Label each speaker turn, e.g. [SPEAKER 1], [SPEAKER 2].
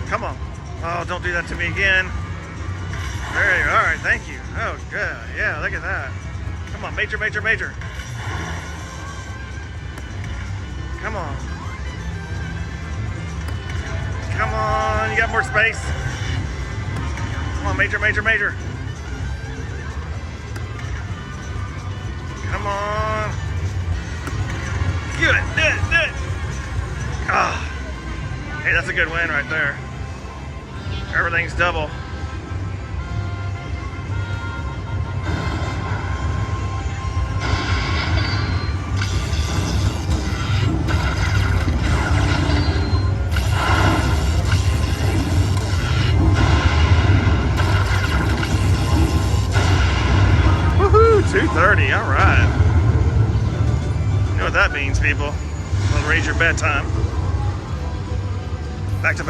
[SPEAKER 1] Come on. Oh, don't do that to me again. There you are. All right, thank you. Oh, good. Yeah, look at that. Come on, major, major, major. Come on. Come on, you got more space. Come on, major, major, major. Come on. Get it, do it, do it. Ah. Hey, that's a good win right there. Everything's double. Woohoo, 2:30, all right. You know what that means, people. It'll raise your bedtime. Back to back.